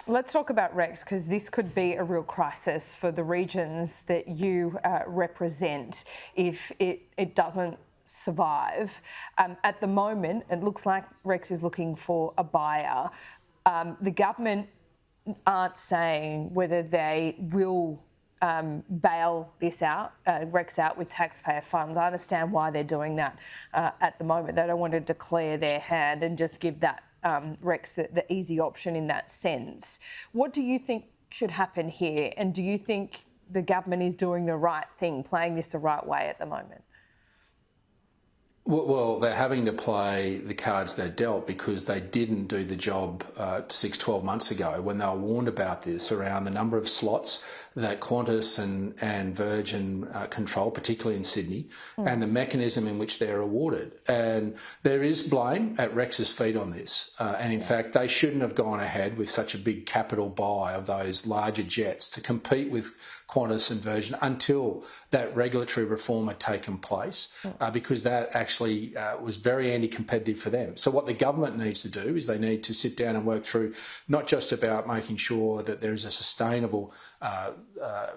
Let's talk about Rex, because this could be a real crisis for the regions that you represent if it doesn't survive. At the moment, it looks like Rex is looking for a buyer. The government aren't saying whether they will bail this out, Rex out with taxpayer funds. I understand why they're doing that at the moment. They don't want to declare their hand and just give that Rex the easy option in that sense. What do you think should happen here? And do you think the government is doing the right thing, playing this the right way at the moment? Well, they're having to play the cards they're dealt because they didn't do the job 12 months ago when they were warned about this around the number of slots that Qantas and Virgin control, particularly in Sydney, and the mechanism in which they're awarded. And there is blame at Rex's feet on this. And in fact, they shouldn't have gone ahead with such a big capital buy of those larger jets to compete with Qantas and Virgin until that regulatory reform had taken place, because that actually was very anti-competitive for them. So what the government needs to do is they need to sit down and work through not just about making sure that there is a sustainable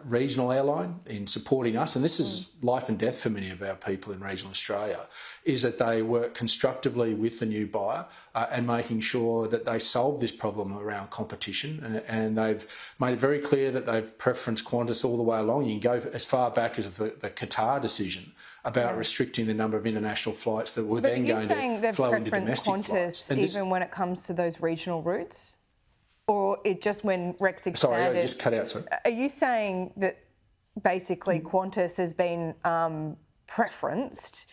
regional airline in supporting us, and this is life and death for many of our people in regional Australia, is that they work constructively with the new buyer and making sure that they solve this problem around competition. And they've made it very clear that they've preferenced Qantas all the way along. You can go as far back as the Qatar decision about restricting the number of international flights that were then going to flow into domestic flights. And even when it comes to those regional routes? Or it just when Rex expanded... Sorry, I just cut out, sorry. Are you saying that basically Qantas has been preferenced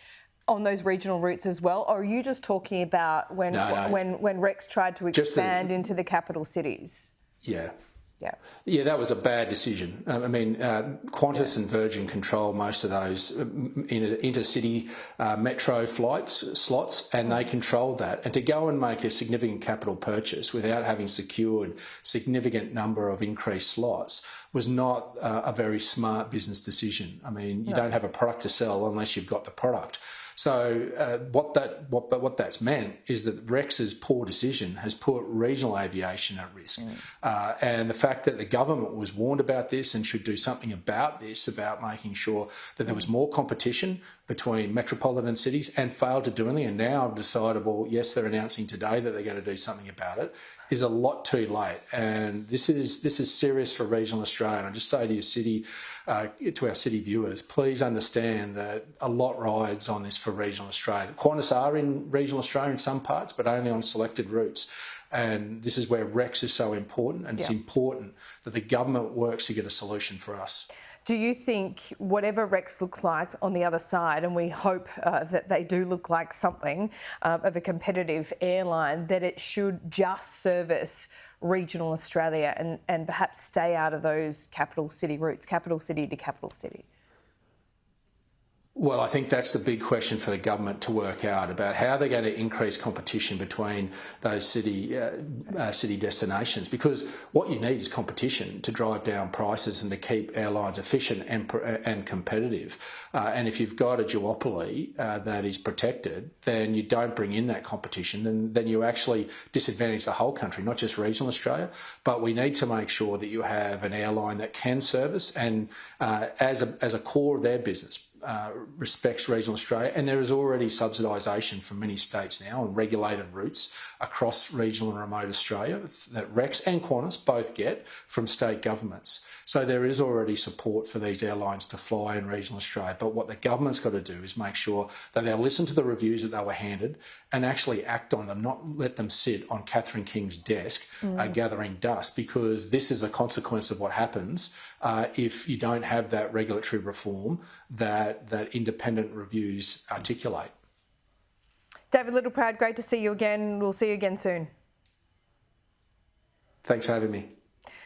on those regional routes as well? Or are you just talking about when Rex tried to expand into the capital cities? Yeah, that was a bad decision. I mean, Qantas and Virgin control most of those intercity metro slots, and they controlled that. And to go and make a significant capital purchase without having secured significant number of increased slots was not a very smart business decision. I mean, you don't have a product to sell unless you've got the product. So what that's meant is that Rex's poor decision has put regional aviation at risk. And the fact that the government was warned about this and should do something about this, about making sure that there was more competition between metropolitan cities, and failed to do anything, and now have decided, well, yes, they're announcing today that they're going to do something about it, is a lot too late. And this is serious for regional Australia. And I just say to your city, to our city viewers, please understand that a lot rides on this for regional Australia. Qantas are in regional Australia in some parts, but only on selected routes. And this is where Rex is so important, and it's important that the government works to get a solution for us. Do you think whatever Rex looks like on the other side, and we hope that they do look like something of a competitive airline, that it should just service regional Australia and perhaps stay out of those capital city routes, capital city to capital city? Well, I think that's the big question for the government to work out, about how they're going to increase competition between those city destinations. Because what you need is competition to drive down prices and to keep airlines efficient and competitive. And if you've got a duopoly that is protected, then you don't bring in that competition, and then you actually disadvantage the whole country, not just regional Australia. But we need to make sure that you have an airline that can service and as a core of their business, respects regional Australia, and there is already subsidisation from many states now on regulated routes across regional and remote Australia that Rex and Qantas both get from state governments. So there is already support for these airlines to fly in regional Australia. But what the government's got to do is make sure that they'll listen to the reviews that they were handed and actually act on them, not let them sit on Catherine King's desk gathering dust, because this is a consequence of what happens if you don't have that regulatory reform that independent reviews articulate. David Littleproud, great to see you again. We'll see you again soon. Thanks for having me.